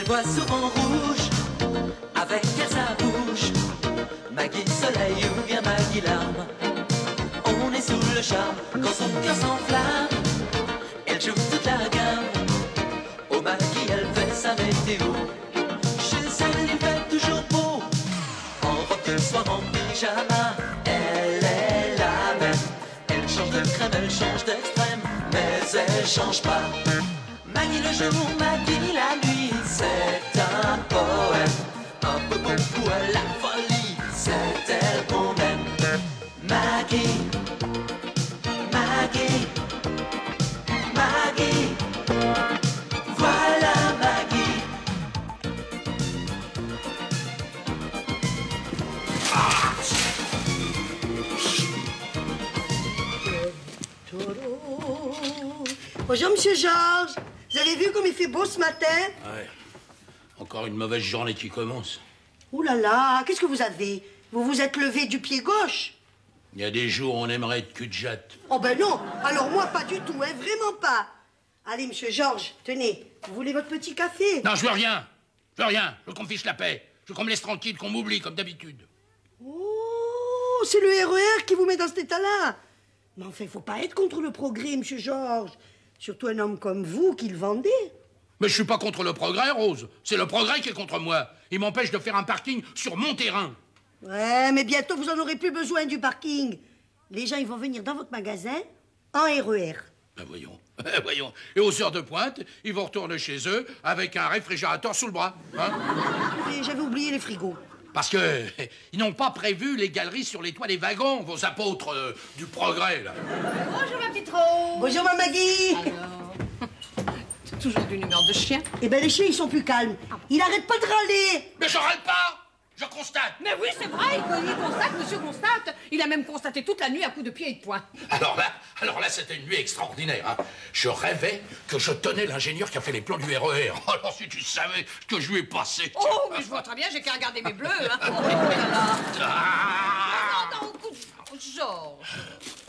voit souvent rouge, avec elle sa bouche. Maggie soleil ou bien Maggie larme, on est sous le charme quand son cœur s'enflamme. Elle joue toute la gamme, au Maggie elle fait sa météo. Chez elle il fait toujours beau, en robe de soir, en pyjama. Elle est la même, elle change de crème, elle change d'extrême, mais elle change pas. Maggie le jour, Maggie la nuit, c'est un poème, un peu beaucoup à la folie, c'est elle qu'on aime. Maggie, Maggie, Maggie, voilà Maggie. Bonjour, monsieur Georges. Vous avez vu comme il fait beau ce matin? Ouais. Encore une mauvaise journée qui commence. Ouh là là, qu'est-ce que vous avez? Vous vous êtes levé du pied gauche? Il y a des jours où on aimerait être cul-de-jatte. Oh ben non, alors moi pas du tout, hein, vraiment pas. Allez, monsieur Georges, tenez, vous voulez votre petit café? Non, je veux rien. Je veux rien. Je veux qu'on me fiche la paix. Je veux qu'on me laisse tranquille, qu'on m'oublie comme d'habitude. Oh, c'est le RER qui vous met dans cet état-là. Mais enfin, il faut pas être contre le progrès, monsieur Georges. Surtout un homme comme vous qui le vendez. Mais je suis pas contre le progrès, Rose. C'est le progrès qui est contre moi. Il m'empêche de faire un parking sur mon terrain. Ouais, mais bientôt vous en aurez plus besoin du parking. Les gens, ils vont venir dans votre magasin en RER. Ben voyons, voyons. Et aux heures de pointe, ils vont retourner chez eux avec un réfrigérateur sous le bras. Hein? Et j'avais oublié les frigos. Parce que ils n'ont pas prévu les galeries sur les toits des wagons, vos apôtres du progrès, là. Bonjour, ma petite Rose. Bonjour, ma Maggie. Alors, c'est toujours d'une humeur de chien. Eh ben, les chiens, ils sont plus calmes. Il arrête pas de râler. Mais je râle pas. Je constate. Mais oui, c'est vrai, il constate, monsieur constate. Il a même constaté toute la nuit à coups de pied et de poing. Alors là, c'était une nuit extraordinaire. Hein. Je rêvais que je tenais l'ingénieur qui a fait les plans du RER. Alors si tu savais ce que je lui ai passé. Oh, mais je vois très bien, j'ai qu'à regarder mes bleus. Hein. Oh là là. Ah Non, écoute, Georges.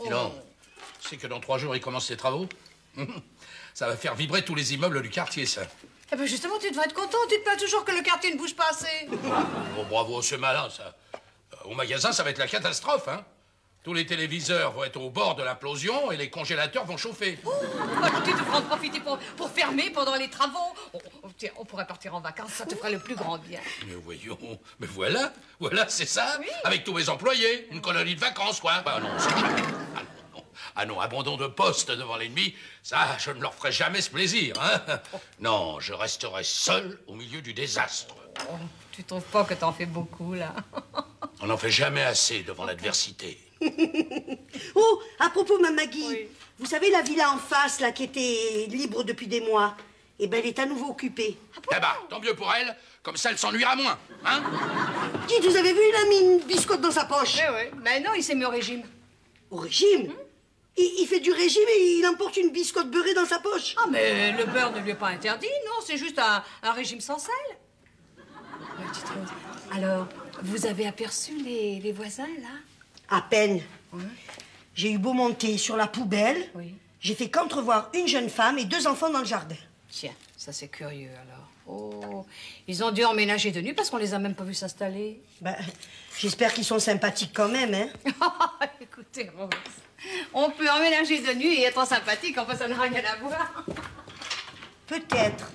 Et non, c'est que dans 3 jours, il commence les travaux. Ça va faire vibrer tous les immeubles du quartier, ça. Eh ben justement, tu devrais être content. Tu te plains toujours que le quartier ne bouge pas assez. Bon, bravo, c'est malin, ça. Au magasin, ça va être la catastrophe, hein. Tous les téléviseurs vont être au bord de l'implosion et les congélateurs vont chauffer. Oh, tu devrais en profiter pour fermer pendant les travaux. Tiens, on pourrait partir en vacances, ça te ferait le plus grand bien. Mais voyons, mais voilà, c'est ça. Oui. Avec tous mes employés, une colonie de vacances, quoi. Bah non, c'est jamais. Ah non, abandon de poste devant l'ennemi, ça, je ne leur ferai jamais ce plaisir, hein. Non, je resterai seul au milieu du désastre. Oh, tu trouves pas que t'en fais beaucoup, là? On n'en fait jamais assez devant l'adversité. Oh, à propos, ma Maggie, Oui. vous savez la villa en face, là, qui était libre depuis des mois? Eh ben, elle est à nouveau occupée. Eh ben, tant mieux pour elle, comme ça elle s'ennuiera moins, hein. Dites, vous avez vu, il a mis une biscotte dans sa poche. Oui. Mais non, il s'est mis au régime. Au régime? Il fait du régime et il emporte une biscotte beurrée dans sa poche. Ah, mais le beurre ne lui est pas interdit, non, c'est juste un régime sans sel. Ma petite Rose, alors, vous avez aperçu les voisins, là? À peine. J'ai eu beau monter sur la poubelle, Oui. j'ai fait qu'entrevoir une jeune femme et 2 enfants dans le jardin. Tiens, ça c'est curieux, alors. Oh, ils ont dû emménager de nuit parce qu'on les a même pas vus s'installer. Ben, j'espère qu'ils sont sympathiques quand même, hein. Écoutez, Rose, on peut emménager de nuit et être sympathique, enfin ça n'a rien à voir. Peut-être.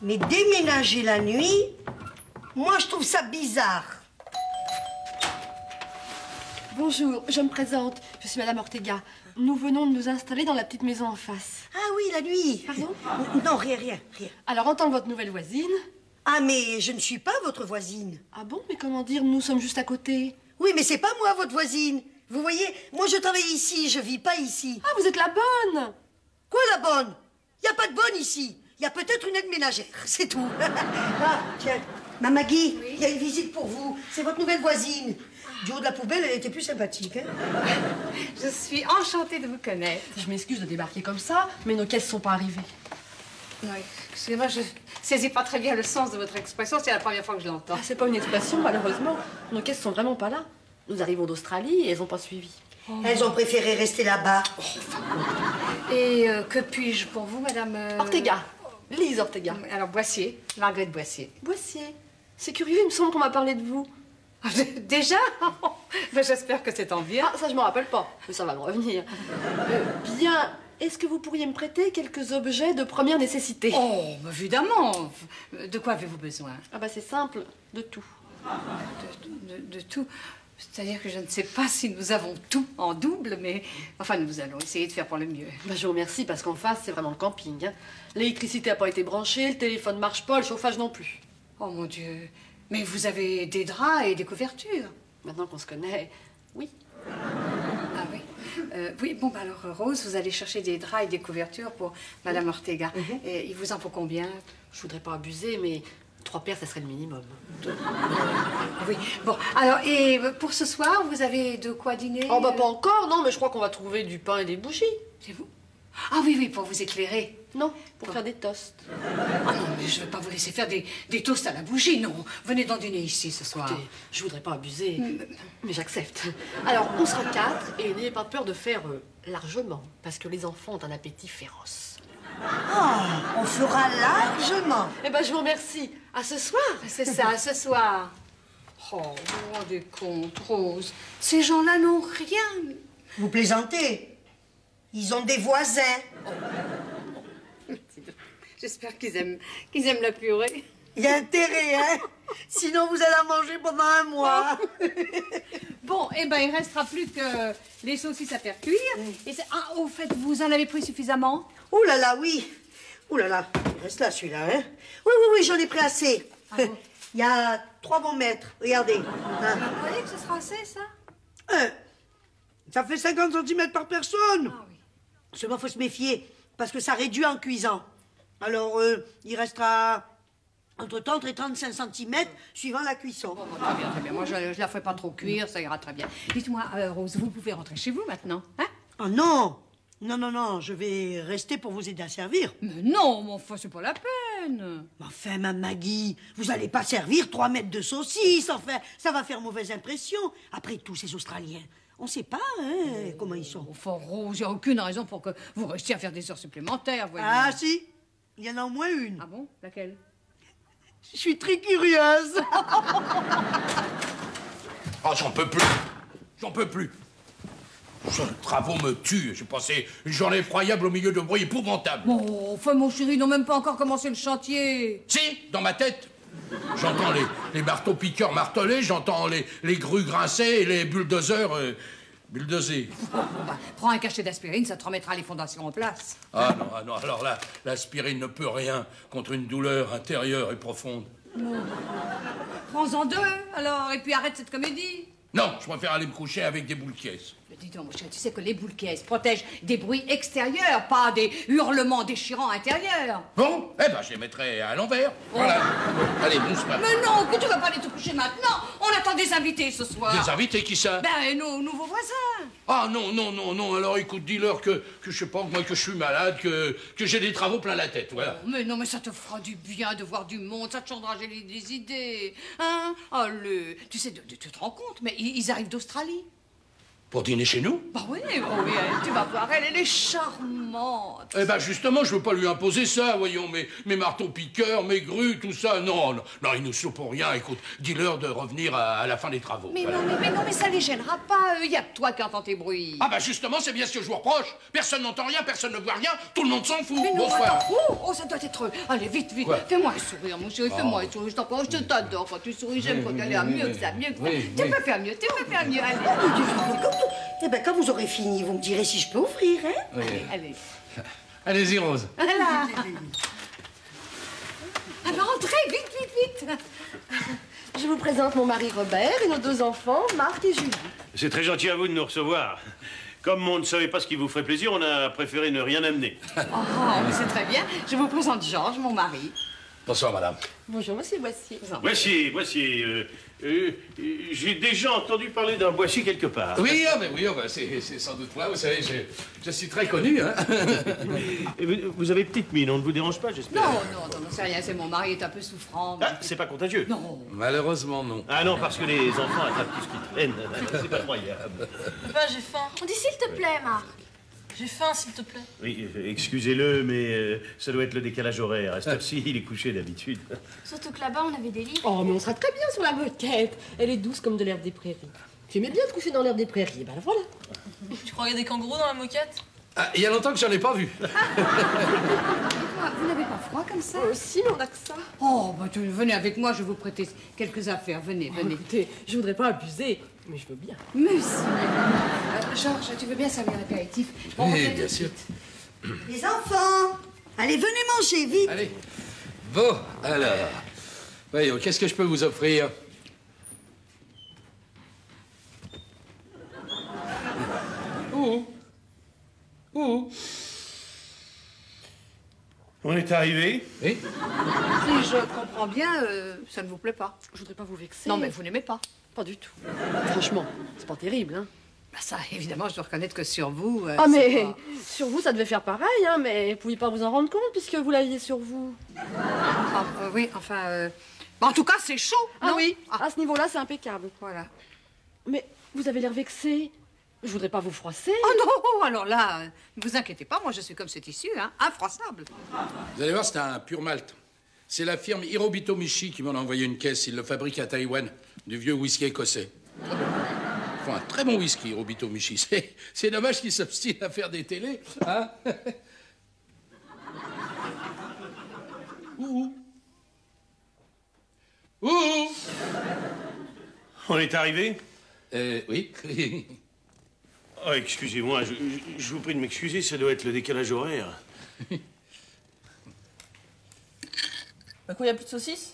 Mais déménager la nuit, moi je trouve ça bizarre. Bonjour, je me présente. Je suis Madame Ortega. Nous venons de nous installer dans la petite maison en face. Ah oui, la nuit. Pardon? Non, rien. Alors, en tant que votre nouvelle voisine... Ah, mais je ne suis pas votre voisine. Ah bon? Mais comment dire? Nous sommes juste à côté. Oui, mais c'est pas moi votre voisine. Vous voyez, moi je travaille ici, je vis pas ici. Ah, vous êtes la bonne! Quoi la bonne? Y a pas de bonne ici. Y a peut-être une aide ménagère, c'est tout. Ah, tiens, ma Maggie, il y a une visite pour vous. C'est votre nouvelle voisine. Du haut de la poubelle, elle était plus sympathique, hein. Je suis enchantée de vous connaître. Je m'excuse de débarquer comme ça, mais nos caisses sont pas arrivées. Oui, excusez-moi, je saisis pas très bien le sens de votre expression, c'est la première fois que je l'entends. Ah, c'est pas une expression, malheureusement. Nos caisses sont vraiment pas là. Nous arrivons d'Australie et elles ont pas suivi. Elles ont préféré rester là-bas. Et que puis-je pour vous, madame Ortega. Lise Ortega. Alors, Boissier, Marguerite Boissier. Boissier. C'est curieux, il me semble qu'on m'a parlé de vous. Déjà? Ben, j'espère que c'est tant bien. Ah, ça, je m'en rappelle pas, mais ça va me revenir. Bien, est-ce que vous pourriez me prêter quelques objets de première nécessité? Oh, évidemment. De quoi avez-vous besoin? Ah bah c'est simple, de tout. De tout. C'est-à-dire que je ne sais pas si nous avons tout en double, mais enfin, nous allons essayer de faire pour le mieux. Bah, je vous remercie, parce qu'en face, c'est vraiment le camping. Hein. L'électricité n'a pas été branchée, le téléphone marche pas, le chauffage non plus. Oh mon Dieu. Mais vous avez des draps et des couvertures. Maintenant qu'on se connaît, oui. Ah oui. Oui, bon, bah alors, Rose, vous allez chercher des draps et des couvertures pour Madame Ortega. Et il vous en faut combien? Je voudrais pas abuser, mais 3 paires, ça serait le minimum. Oui. Bon, alors, et pour ce soir, vous avez de quoi dîner? Oh bah pas encore, non, mais je crois qu'on va trouver du pain et des bougies. C'est vous? Ah oui, oui, pour vous éclairer. Non, pour faire des toasts. Ah non, mais je ne vais pas vous laisser faire des toasts à la bougie, non. Venez donc dîner ici ce soir. Écoutez, je voudrais pas abuser, mais j'accepte. Alors, on sera 4 et n'ayez pas peur de faire largement, parce que les enfants ont un appétit féroce. Ah, on fera largement. Eh ben, je vous remercie. À ce soir. C'est ça, ce soir. Oh, vous vous rendez compte, Rose, ces gens-là n'ont rien. Vous plaisantez. Ils ont des voisins. J'espère qu'ils aiment la purée. Il y a intérêt, hein? Sinon, vous allez en manger pendant un mois. Bon, eh ben, il restera plus que les saucisses à faire cuire. Et ah, au fait, vous en avez pris suffisamment? Ouh là là, oui. Ouh là là, il reste là, celui-là, hein? Oui, oui, oui, j'en ai pris assez. Ah bon? Il y a 3 bons mètres, regardez. Hein. Vous croyez que ce sera assez, ça? Ça fait 50 cm par personne. Ah oui. Seulement, faut se méfier, parce que ça réduit en cuisant. Alors, il restera entre 30 et 35 cm, suivant la cuisson. Bon, très bien, très bien. Moi, je la ferai pas trop cuire, ça ira très bien. Dites-moi, Rose, vous pouvez rentrer chez vous maintenant, hein? Oh non! Non, non, non, je vais rester pour vous aider à servir. Mais non, mais enfin, c'est pas la peine. Enfin, ma Maggie, vous allez pas servir 3 mètres de saucisses, enfin, ça va faire mauvaise impression. Après tout, ces Australiens, on sait pas, hein, comment ils sont. Enfin, Rose, il n'y a aucune raison pour que vous restiez à faire des heures supplémentaires, voyez. Ah si, il y en a au moins une. Ah bon? Laquelle? Je suis très curieuse. Oh, j'en peux plus. J'en peux plus. Ce travaux me tue. J'ai passé une journée effroyable au milieu de bruit épouvantable. Bon, enfin, mon chéri, ils n'ont même pas encore commencé le chantier. Si, dans ma tête. J'entends les marteaux-piqueurs marteler, j'entends les grues grincer et les bulldozers bulldozer. Bon, bah, prends un cachet d'aspirine, ça te remettra les fondations en place. Ah non, alors là, l'aspirine ne peut rien contre une douleur intérieure et profonde. Prends-en 2, alors, et puis arrête cette comédie. Non, je préfère aller me coucher avec des boules caisses. Mais dis donc, mon chéri, tu sais que les boules caisses protègent des bruits extérieurs, pas des hurlements déchirants intérieurs. Bon, eh ben, je les mettrai à l'envers. Voilà. Allez, bonsoir. Mais non, que tu vas pas aller te coucher maintenant. On attend des invités ce soir. Des invités, qui ça? Ben, nos nouveaux voisins. Ah non, non, non, non, alors écoute, dis-leur que je sais pas, moi, que je suis malade, que j'ai des travaux plein la tête, voilà. Mais non, mais ça te fera du bien de voir du monde, ça te changera des idées. Hein? Allez, tu sais, tu te rends compte, mais ils arrivent d'Australie. Pour dîner chez nous? Bah oui, tu vas voir, elle est charmante. Eh ben justement, je veux pas lui imposer ça, voyons, mes marteaux-piqueurs, mes grues, tout ça, non, non, non, ils nous sont pour rien, écoute, dis-leur de revenir à la fin des travaux. Mais voilà. non, mais ça les gênera pas, il y a que toi qui entends tes bruits. Ah bah justement, c'est bien ce que je vous reproche. Personne n'entend rien, personne ne voit rien, tout le monde s'en fout. Mais non, Bonsoir. attends, oh, ça doit être... Allez, vite, Ouais. fais-moi un sourire, mon chéri, fais-moi un sourire, je t'en prie, je t'adore quand tu souris, j'aime quand tu as l'air mieux que ça, mieux que ça. Tu peux faire mieux, allez. Eh ben, quand vous aurez fini, vous me direz si je peux ouvrir, hein? Allez. Allez-y, Rose. Voilà. Alors, entrez, vite. Je vous présente mon mari Robert et nos 2 enfants, Marc et Julie. C'est très gentil à vous de nous recevoir. Comme on ne savait pas ce qui vous ferait plaisir, on a préféré ne rien amener. Oh, mais c'est très bien. Je vous présente Georges, mon mari. Bonsoir, madame. Bonjour, monsieur Boissier. Voici. J'ai déjà entendu parler d'un Boissier quelque part. Oui, c'est sans doute moi, vous savez, je suis très connu, hein. Et vous avez petite mine, on ne vous dérange pas, j'espère? Non, c'est rien, c'est mon mari, il est un peu souffrant. Ah, c'est pas contagieux? Non. Malheureusement, non. Ah non, parce que les enfants attrapent tout ce qui traîne. C'est pas croyable. Ben, j'ai faim. On dit s'il te plaît, Marc. J'ai faim, s'il te plaît. Oui, excusez-le, mais ça doit être le décalage horaire. À cette heure-ci, il est couché d'habitude. Surtout que là-bas, on avait des livres. Oh, mais on sera très bien sur la moquette. Elle est douce comme de l'herbe des prairies. Tu aimais bien te coucher dans l'herbe des prairies, ben voilà. Tu crois qu'il y a des kangourous dans la moquette? Ah, il y a longtemps que j'en ai pas vu. Vous n'avez pas froid comme ça? Si, mais on a que ça. Oh, bah, venez avec moi, je vais vous prêter quelques affaires. Venez, venez. Écoutez, je voudrais pas abuser, mais je veux bien. Merci. Georges, tu veux bien servir l'apéritif? On Oui, revient tout bien de sûr. suite. Les enfants, allez, venez manger, vite. Allez. Bon, alors. Voyons, qu'est-ce que je peux vous offrir? Où? On est arrivé. Oui? Si je comprends bien, ça ne vous plaît pas. Je voudrais pas vous vexer. Non, mais vous n'aimez pas. Pas du tout. Franchement, c'est pas terrible, hein. Bah ça, évidemment, je dois reconnaître que sur vous... Ah, c'est mais pas- sur vous, ça devait faire pareil, hein, mais vous pouviez pas vous en rendre compte puisque vous l'aviez sur vous. Ah, oui, enfin... bah, en tout cas, c'est chaud, Ah non? oui, Ah, à ce niveau-là, c'est impeccable. voilà. Mais vous avez l'air vexé. Je voudrais pas vous froisser. Oh non, alors là, ne vous inquiétez pas, moi je suis comme ce tissu, hein, infroissable. Vous allez voir, c'est un pur malt. C'est la firme Hirobito Michi qui m'en a envoyé une caisse. Ils le fabriquent à Taïwan, du vieux whisky écossais. Ils font un très bon whisky, Hirobito Michi. C'est dommage qu'ils s'obstinent à faire des télés, hein? Ouh. On est arrivé. Oui. Oh, excusez-moi, je vous prie de m'excuser, ça doit être le décalage horaire. Bah quoi, y a plus de saucisses?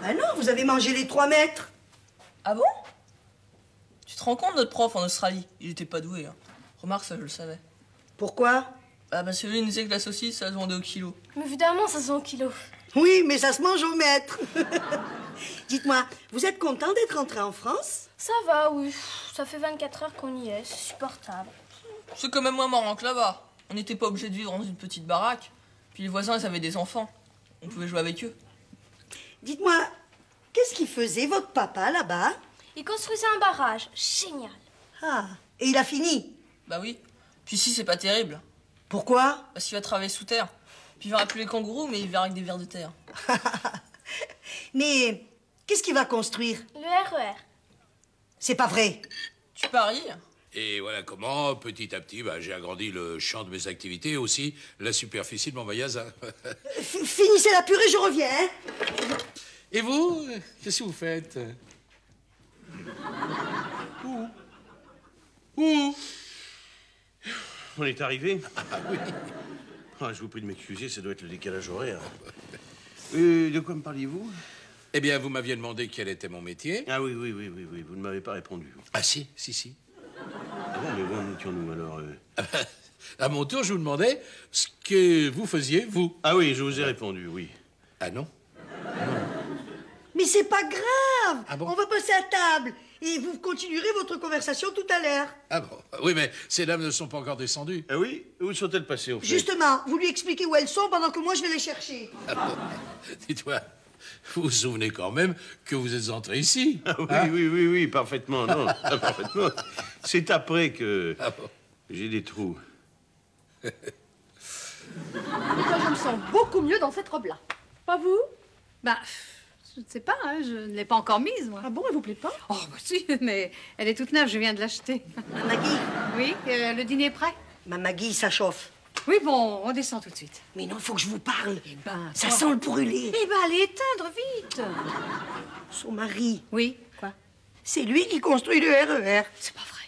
Ben non, vous avez mangé les 3 mètres. Ah bon? Tu te rends compte, notre prof en Australie? Il était pas doué, hein. Remarque, ça, je le savais. Pourquoi? Ah bah celui, il nous disait que la saucisse, ça se vendait au kilo. Mais évidemment, ça se vend au kilo. Oui, mais ça se mange au mètre. Dites-moi, vous êtes content d'être rentré en France? Ça va, oui. Ça fait 24 heures qu'on y est, c'est supportable. C'est quand même moins marrant que là-bas. On n'était pas obligé de vivre dans une petite baraque. Puis les voisins, ils avaient des enfants. On pouvait jouer avec eux. Dites-moi, qu'est-ce qu'il faisait votre papa là-bas? Il construisait un barrage. Génial. Ah, et il a fini. Bah oui. Puis ici, c'est pas terrible. Pourquoi? Parce qu'il va travailler sous terre. Puis il verra plus les kangourous, mais il verra avec des vers de terre. Mais qu'est-ce qu'il va construire? Le RER. C'est pas vrai. Tu paries? Et voilà comment, petit à petit, j'ai agrandi le champ de mes activités et aussi la superficie de mon magasin. Finissez la purée, je reviens. Hein? Et vous, qu'est-ce que vous faites? Où? On est arrivé. Ah oui. Ah, je vous prie de m'excuser, ça doit être le décalage horaire. De quoi me parliez-vous? Eh bien, vous m'aviez demandé quel était mon métier. Ah oui, vous ne m'avez pas répondu. Ah si. Ah bon, mais où en étions-nous alors À mon tour, je vous demandais ce que vous faisiez, vous. Ah oui, je vous ai répondu, oui. Ah non? Mais c'est pas grave. Ah bon? On va passer à table. Et vous continuerez votre conversation tout à l'heure. Ah bon? Oui, mais ces dames ne sont pas encore descendues. Ah oui? Où sont-elles passées, au fait? Justement, vous lui expliquez où elles sont pendant que moi je vais les chercher. Ah bon? Dites-moi, vous vous souvenez quand même que vous êtes entré ici? Ah oui, hein? oui, parfaitement, non, parfaitement. C'est après que Ah bon? j'ai des trous. Et toi, je me sens beaucoup mieux dans cette robe-là. Pas vous? Bah, je ne sais pas, hein, je ne l'ai pas encore mise, moi. Ah bon, elle vous plaît pas? Oh, bah si, mais elle est toute neuve, je viens de l'acheter. Maggie, Oui, le dîner est prêt? ma Maggie, ça chauffe. Oui, bon, on descend tout de suite. Mais non, faut que je vous parle. Eh ben, Ça quoi? sent le brûlé. Eh ben, allez éteindre, vite. Son mari, Oui, quoi? c'est lui qui construit le RER. C'est pas vrai.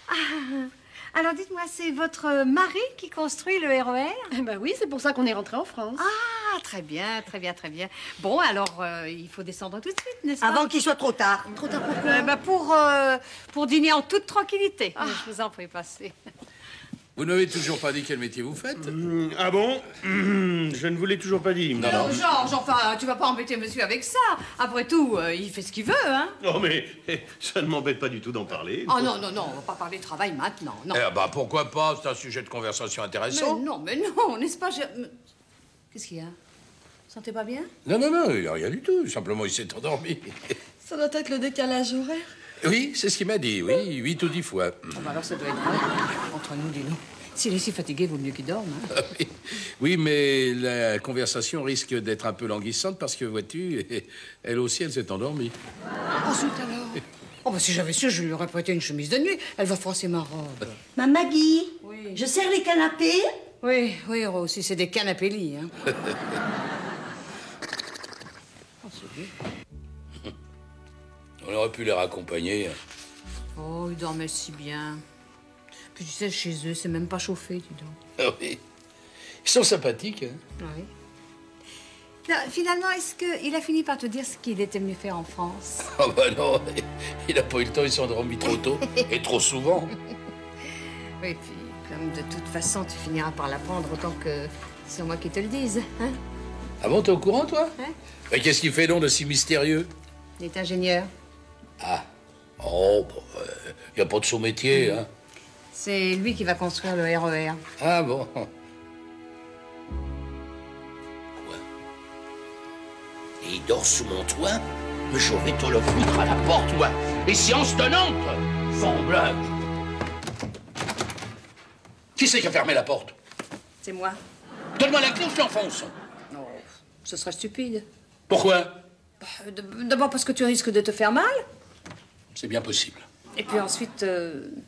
Ah, alors dites-moi, c'est votre mari qui construit le RER? Eh ben oui, c'est pour ça qu'on est rentré en France. Ah, très bien, très bien, très bien. Bon, alors, il faut descendre tout de suite, n'est-ce pas? Avant qu'il soit trop tard. Trop tard pourquoi? Bah, pour dîner en toute tranquillité. Je vous en prie, passez. Vous n'avez toujours pas dit quel métier vous faites? Ah bon? Je ne vous l'ai toujours pas dit. Alors, Georges, enfin, tu vas pas embêter monsieur avec ça. Après tout, il fait ce qu'il veut, hein. Non, mais ça ne m'embête pas du tout d'en parler. Oh non, on va pas parler travail maintenant, non. Pourquoi pas? C'est un sujet de conversation intéressant. Mais non, n'est-ce pas? Qu'est-ce qu'il y a? Vous sentez pas bien? Non, il n'y a rien du tout. Simplement, il s'est endormi. Ça doit être le décalage horaire. Oui, c'est ce qu'il m'a dit, oui, 8 ou 10 fois. Oh, bah alors ça doit être vrai. entre nous, dis-nous. S'il est si fatigué, vaut mieux qu'il dorme. Hein. Oui, mais la conversation risque d'être un peu languissante parce que, vois-tu, elle aussi, elle s'est endormie. Oh, zut alors. Oh, bah si j'avais su, je lui aurais prêté une chemise de nuit. Elle va froisser ma robe. Ma Maggie, Oui. je sers les canapés? Oui, oui, Rose, si c'est des canapés lits, hein. Oh, c'est bien. On aurait pu les raccompagner. Oh, ils dormaient si bien. Puis tu sais, chez eux, c'est même pas chauffé, dis donc. Ah oui. Ils sont sympathiques, hein. Oui. Non, finalement, est-ce qu'il a fini par te dire ce qu'il était venu faire en France? Ah bah non, il n'a pas eu le temps, il s'est endormi trop tôt et trop souvent. Oui, puis comme de toute façon, tu finiras par l'apprendre autant que c'est moi qui te le dise, hein? Ah bon, t'es au courant, toi? Hein? Mais qu'est-ce qu'il fait donc de si mystérieux? Il est ingénieur. Ah. Oh, bah, y a pas de sous-métier, hein. C'est lui qui va construire le RER. Ah bon. Et il dort sous mon toit? Mais je vais te le foutre à la porte, toi. Les sciences de Nantes. Sans blague. Qui c'est qui a fermé la porte? C'est moi. Donne-moi la clé ou je t'enfonce. Non, ce serait stupide. Pourquoi? D'abord parce que tu risques de te faire mal. C'est bien possible. Et puis ensuite,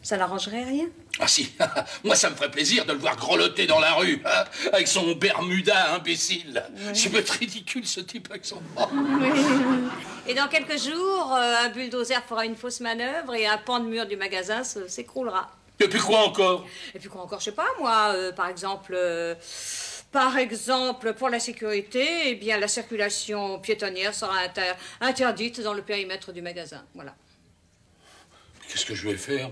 ça n'arrangerait rien. Ah si, moi ça me ferait plaisir de le voir grelotter dans la rue, hein, avec son Bermuda imbécile. Ouais. Je me ridicule ce type avec son... Oui. Et dans quelques jours, un bulldozer fera une fausse manœuvre et un pan de mur du magasin s'écroulera. Et puis quoi encore? Et puis quoi encore, je sais pas moi, par exemple, pour la sécurité, eh bien la circulation piétonnière sera interdite dans le périmètre du magasin, voilà. Qu'est-ce que je vais faire?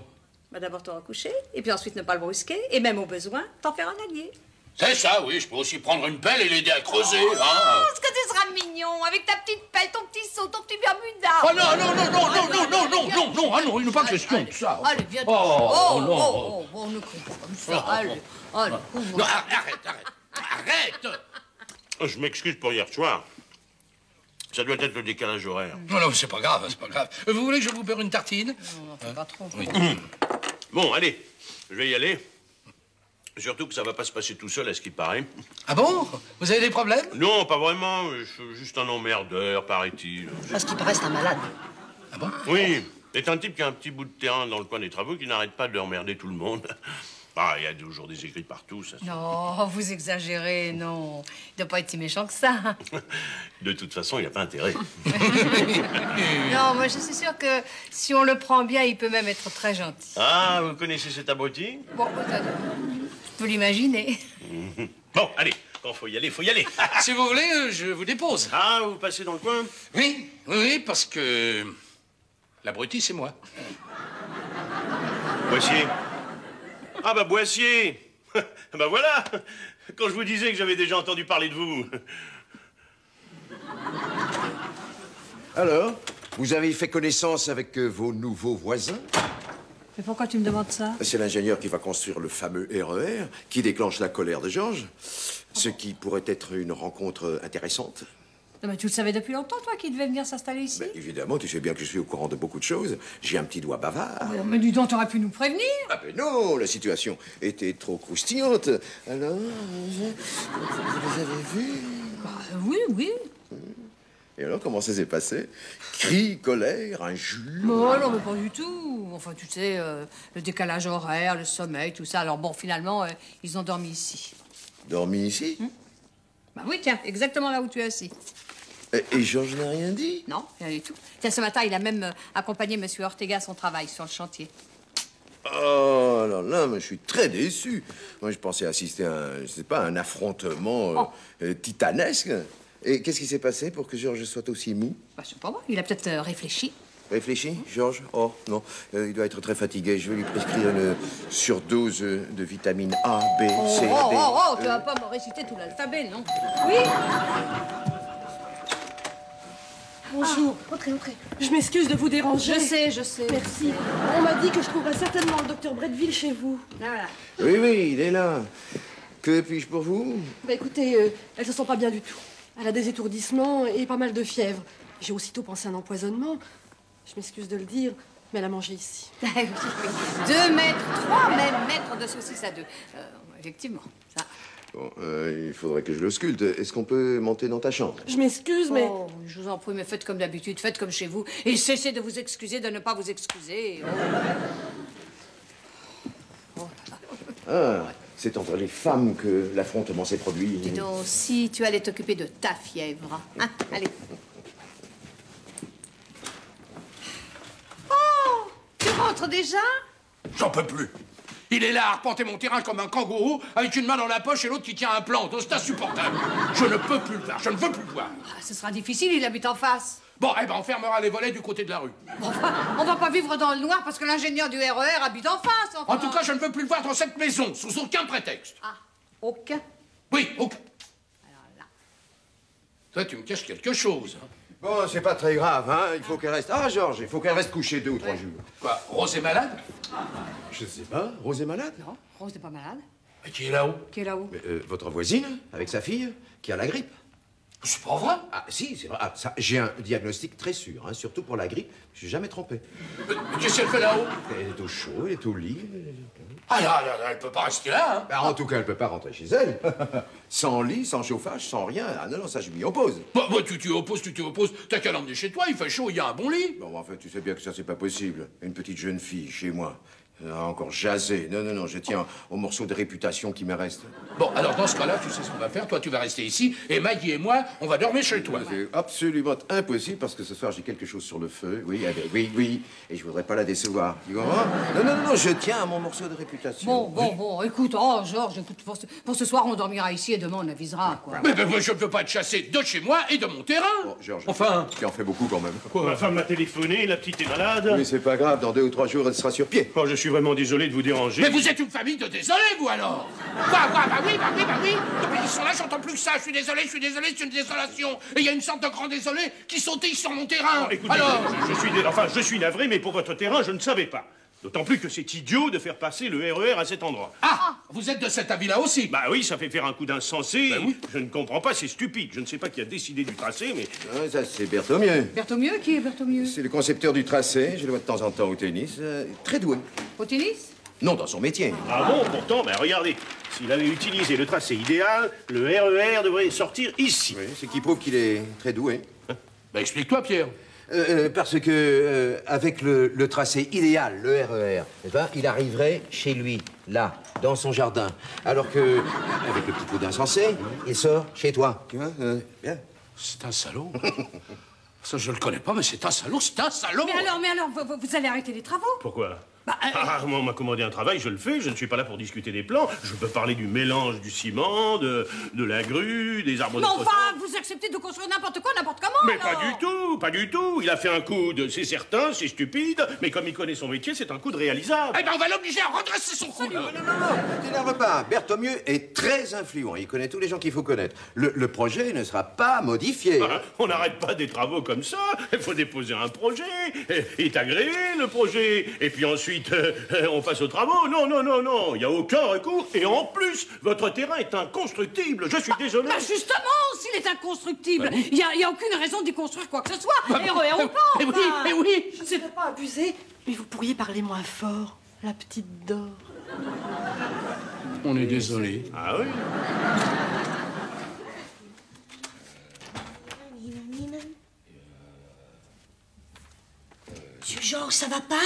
Bah d'abord te recoucher, et puis ensuite ne pas le brusquer, et même au besoin, t'en faire un allié. C'est ça, oui, je peux aussi prendre une pelle et l'aider à creuser, oh, hein. Est-ce que tu seras mignon, avec ta petite pelle, ton petit seau, ton petit Bermuda. Oh non, non, non, non, non, non, non, non, non, non, ah non, il n'est pas question de ça. Allez, viens. Oh, non. On ne crie pas comme ça, allez. Non, arrête. Je m'excuse pour hier soir. Ça doit être le décalage horaire. Non, non, c'est pas grave, c'est pas grave. Vous voulez que je vous beurre une tartine? Non, fais pas trop. Oui. Bon, allez, je vais y aller. Surtout que ça va pas se passer tout seul, à ce qui paraît. Ah bon? Vous avez des problèmes? Non, pas vraiment. Je suis juste un emmerdeur, paraît-il. À ce qui paraît, c'est un malade. Ah bon? Oui, c'est un type qui a un petit bout de terrain dans le coin des travaux qui n'arrête pas de emmerder tout le monde. Ah, il y a toujours des écrits partout, ça. Non, vous exagérez, non. Il doit pas être si méchant que ça. De toute façon, il n'y a pas intérêt. Non, moi je suis sûre que si on le prend bien, il peut même être très gentil. Ah, vous connaissez cet abruti? Bon, tu peux l'imaginer. Bon, allez, quand faut y aller, faut y aller. Si vous voulez, je vous dépose. Ah, vous passez dans le coin? Oui, oui, parce que l'abruti, c'est moi. Boissier. Ah bah Boissier. Bah voilà. Quand je vous disais que j'avais déjà entendu parler de vous. Alors, vous avez fait connaissance avec vos nouveaux voisins? Mais pourquoi tu me demandes ça? C'est l'ingénieur qui va construire le fameux RER, qui déclenche la colère de Georges. Ce qui pourrait être une rencontre intéressante. Non, mais tu le savais depuis longtemps, toi, qu'il devait venir s'installer ici? Ben, évidemment, tu sais bien que je suis au courant de beaucoup de choses. J'ai un petit doigt bavard. Mais dis donc, t'aurais pu nous prévenir. Ah ben non, la situation était trop croustillante. Alors, vous les avez vus? Bah, oui, oui. Et alors, comment ça s'est passé? Cris, colère, injures? Oh non, mais pas du tout. Enfin, tu sais, le décalage horaire, le sommeil, tout ça. Alors bon, finalement, ils ont dormi ici. Dormi ici? Bah oui, tiens, exactement là où tu es assis. Et Georges n'a rien dit? Non, rien du tout. Tiens, ce matin, il a même accompagné M. Ortega à son travail sur le chantier. Oh là là, mais je suis très déçu. Moi, je pensais assister à je sais pas, un affrontement titanesque. Et qu'est-ce qui s'est passé pour que Georges soit aussi mou? Bah, c'est pas moi. Il a peut-être réfléchi. Réfléchi, Georges? Oh, non. Il doit être très fatigué. Je vais lui prescrire une surdose de vitamine A, B, C, D. Tu vas pas me réciter tout l'alphabet, non? Oui? Bonjour. Entrez. Je m'excuse de vous déranger. Je sais. Merci. On m'a dit que je trouverais certainement le docteur Bretteville chez vous. Voilà. Oui, il est là. Que puis-je pour vous? Bah écoutez, elle se sent pas bien du tout. Elle a des étourdissements et pas mal de fièvre. J'ai aussitôt pensé à un empoisonnement. Je m'excuse de le dire. Mais elle a mangé ici. Ah oui, oui. 2 mètres, 3 même mètres de saucisses à 2. Effectivement, ça. Bon, il faudrait que je l'ausculte. Est-ce qu'on peut monter dans ta chambre? Je m'excuse, mais... Oh, je vous en prie, mais faites comme d'habitude, faites comme chez vous. Et cessez de vous excuser, de ne pas vous excuser. Oh. Ah, c'est entre les femmes que l'affrontement s'est produit. Dis donc, si tu allais t'occuper de ta fièvre. Hein? Allez. Oh, tu rentres déjà? J'en peux plus. Il est là à arpenter mon terrain comme un kangourou, avec une main dans la poche et l'autre qui tient un plan. C'est insupportable. Je ne peux plus le voir, je ne veux plus le voir. Ah, ce sera difficile, il habite en face. Bon, eh ben, on fermera les volets du côté de la rue. Enfin, on va pas vivre dans le noir parce que l'ingénieur du RER habite en face. Enfin. En tout cas, je ne veux plus le voir dans cette maison, sous aucun prétexte. Ah, aucun? Oui, aucun. Alors là. Toi, tu me caches quelque chose. Hein. Bon, c'est pas très grave, hein. Il faut qu'elle reste... Ah, Georges, il faut qu'elle reste couchée 2 ou 3 jours. Quoi, Rose est malade? Je sais pas. Rose est malade? Non, Rose n'est pas malade. Mais qui est là-haut? Qui est là-haut? Mais, votre voisine, avec sa fille, qui a la grippe. C'est pas vrai. Ah, si, c'est vrai. Ah, ça, j'ai un diagnostic très sûr, hein, surtout pour la grippe. Je suis jamais trompé. Mais qu'est-ce qu'elle fait là-haut? Elle est au chaud, elle est au lit. Ah là, elle peut pas rester là, hein. Bah, en tout cas, elle peut pas rentrer chez elle. Sans lit, sans chauffage, sans rien. Ah non, non, ça, je m'y oppose. Bah, tu t'y opposes. T'as qu'à l'emmener chez toi, il fait chaud, il y a un bon lit. Bon, en fait, tu sais bien que ça, c'est pas possible. Une petite jeune fille, chez moi. Encore jasé. Non, non, non, je tiens au morceau de réputation qui me reste. Bon, alors dans ce cas-là, tu sais ce qu'on va faire. Toi, tu vas rester ici, et Maggie et moi, on va dormir chez toi. C'est absolument impossible parce que ce soir, j'ai quelque chose sur le feu. Oui, oui. Et je voudrais pas la décevoir. Tu comprends? Non, non, non, non, je tiens à mon morceau de réputation. Bon, écoute, Georges, écoute, pour ce soir, on dormira ici et demain, on avisera, quoi. Mais moi, je ne peux pas être chassé de chez moi et de mon terrain. Bon, Georges, enfin... tu en fais beaucoup quand même. Quoi? Ma femme m'a téléphoné, la petite est malade. Oui, c'est pas grave, dans 2 ou 3 jours, elle sera sur pied. Oh, je suis vraiment désolé de vous déranger. Mais vous êtes une famille de désolés, vous, alors. Bah oui. Depuis qu'ils sont là, j'entends plus que ça. Je suis désolé, c'est une désolation. Et il y a une sorte de grand désolé qui sautille sur mon terrain. Oh, écoutez, alors... je suis navré, mais pour votre terrain, je ne savais pas. D'autant plus que c'est idiot de faire passer le RER à cet endroit. Ah, vous êtes de cet avis-là aussi? Bah oui, ça fait faire un coup d'insensé. Bah oui. Je ne comprends pas, c'est stupide. Je ne sais pas qui a décidé du tracé, mais... Ah, ça, c'est Berthomieux. Berthomieux? Qui est Berthomieux? C'est le concepteur du tracé. Je le vois de temps en temps au tennis. Très doué. Au tennis? Non, dans son métier. Ah bon, pourtant, ben regardez. S'il avait utilisé le tracé idéal, le RER devrait sortir ici. Oui, c'est qui prouve qu'il est très doué. Bah explique-toi, Pierre. Parce que, avec le tracé idéal, le RER, eh ben, il arriverait chez lui, là, dans son jardin. Alors que, avec le petit coup d'insensé, il sort chez toi. Tu vois, bien. C'est un salaud. Ça, je le connais pas, mais c'est un salaud, Mais alors, vous allez arrêter les travaux? Pourquoi? Moi, on m'a commandé un travail, je le fais. Je ne suis pas là pour discuter des plans. Je peux parler du mélange du ciment, de la grue, des arbres de poisson. Mais enfin, vous acceptez de construire n'importe quoi, n'importe comment, Mais alors? pas du tout. Il a fait un coup de... C'est certain, c'est stupide, mais comme il connaît son métier, c'est un coup de réalisable. Eh ben, on va l'obliger à redresser son coude. Non, ne t'énerve pas. Berthomieux est très influent. Il connaît tous les gens qu'il faut connaître. Le projet ne sera pas modifié. On n'arrête pas des travaux comme ça. Il faut déposer un projet. Il est agréé, le projet. Et puis ensuite, on passe aux travaux. Non. Il n'y a aucun recours. Et en plus, votre terrain est inconstructible. Je suis désolé. Bah justement, s'il est inconstructible, il y a aucune raison d'y construire quoi que ce soit. RER ou pas. Mais oui. Je ne sais pas abuser, mais vous pourriez parler moins fort. La petite Dore. On est désolé. Ah oui? Monsieur Georges, ça va pas?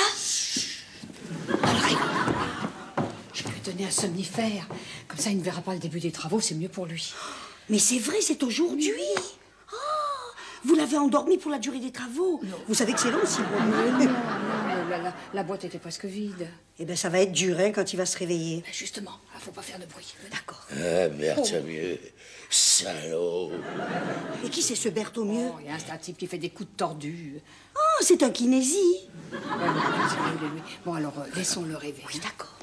Je vais lui donner un somnifère. Comme ça, il ne verra pas le début des travaux, c'est mieux pour lui. Mais c'est vrai, c'est aujourd'hui. Oh, vous l'avez endormi pour la durée des travaux. Non. Vous savez que c'est long, si Non, la boîte était presque vide. Eh bien, ça va être dur, hein, quand il va se réveiller. Ben justement, il ne faut pas faire de bruit. D'accord. Ah, Berthomieux, salaud. Et qui c'est ce Berthomieux? Oh, c'est un type qui fait des coups de tordus. Oh, c'est un kinésie. Bon, alors, laissons-le rêver. Oui, d'accord.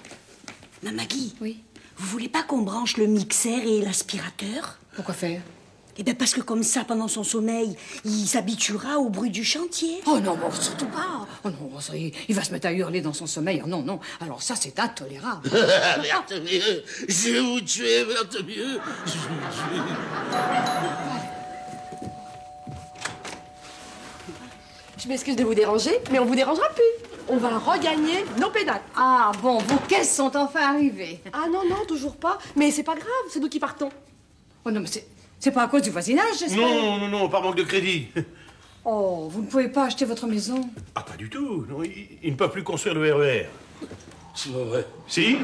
Ma Maggie, Oui. vous voulez pas qu'on branche le mixeur et l'aspirateur? Pourquoi faire? Eh bien, parce que comme ça, pendant son sommeil, il s'habituera au bruit du chantier. Oh non, bon, surtout pas. Oh non, ça, il va se mettre à hurler dans son sommeil. Oh non. Alors ça, c'est intolérable. Berthomieux, je vais vous tuer, Berthomieux. Je vais vous tuer. Je m'excuse de vous déranger, mais on vous dérangera plus. on va regagner nos pédales. Ah bon, vos caisses sont enfin arrivées. Ah non, non, toujours pas. Mais c'est pas grave, c'est nous qui partons. Oh non, mais c'est pas à cause du voisinage, j'espère. Non, non, non, par manque de crédit. Oh, vous ne pouvez pas acheter votre maison. Ah, pas du tout. Non, ils ne peuvent plus construire le RER. C'est pas vrai. Si,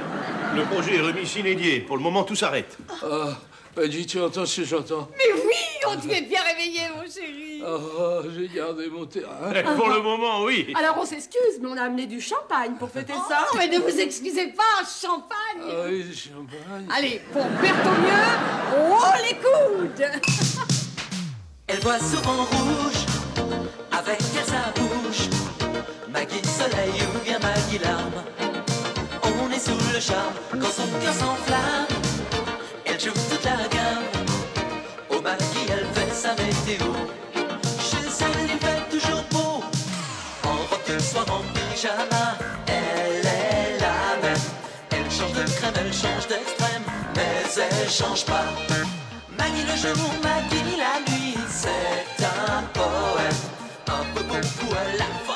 le projet est remis sine die. Pour le moment, tout s'arrête. Ah, bah dis, tu entends ce que j'entends? Mais oui, on t'est bien réveillé, mon chéri. Ah, j'ai gardé mon terrain. Pour le moment, oui. Alors on s'excuse, mais on a amené du champagne pour fêter ça. Oh, mais ne vous excusez pas, champagne. Ah oui, du champagne. Allez, pour Berthommieux, oh les coudes. Elle voit souvent rouge, avec elle sa bouche. Maggie soleil ou bien Maggie larme. On est sous le charme quand son cœur s'enflamme. Elle joue toute la gamme. Au Maggie, elle fait sa météo. Chez elle, il fait toujours beau. En robe de soir, en pyjama. Elle est la même. Elle change de crème, elle change d'extrême. Mais elle change pas. Maggie le jour, Maggie la nuit. C'est un poème. Un peu beaucoup à la fois.